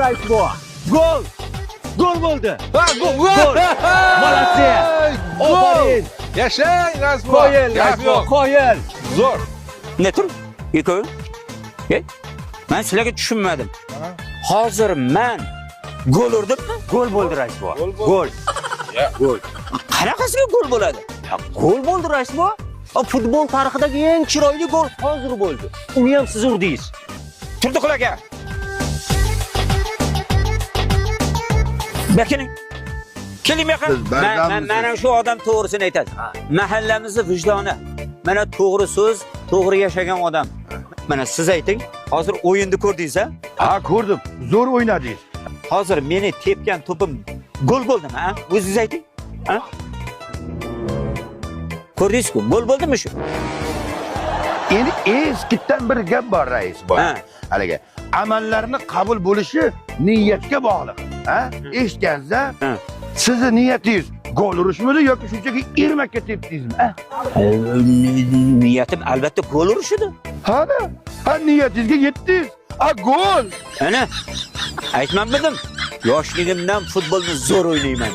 rais bu. Gol. Gol bo'ldi. Ha, gol. Молодцы. Aferin. Yashang, Rasbo. Qoyil, Rasbo, qoyil. Zo'r. Ne tur? Ikkovi. Men sizlarga tushunmadim. Hozir men gol urdimmi? Gol bo'ldi rais bu. Gol bo'ldi. Gol. Gol. Qanaqasiga gol bo'ladi? Gol bo'ldi rais bu. Futbol tarixidagi eng chiroyli gol hozir bo'ldi. Uni ham siz urdingiz. Turdiqul aka. Bakining. Keling yoqqa. Mana shu odam to'g'risini aytadi. Mahallamizni vijdoni. Mana to'g'ri so'z, to'g'ri yashagan odam. Mana siz ayting, hozir o'yinni ko'rdingiz-a? Ha, ko'rdim. Zo'r o'ynadingiz. Hozir meni tepgan to'pim gol bo'ldimi, ha? O'zingiz ayting. Ha? Ko'rdingiz-ku, gol bo'ldimi shu? Endi eskidan bir gap bor rais bor. Ha. Haliga amallarni qabul bo'lishi niyatga bog'liq. Ha? Eshitgansiz-a? Ha. Sizni niyatingiz gol urishmidi yoki shunchaki ermakka tepdingizmi? Ha? Niyatim albatta gol urish edi. Ha, niyatingizga yetdingiz. Ha, gol. Ana, aytmadim. Yoshligimdan futbolni zo'r o'ynayman.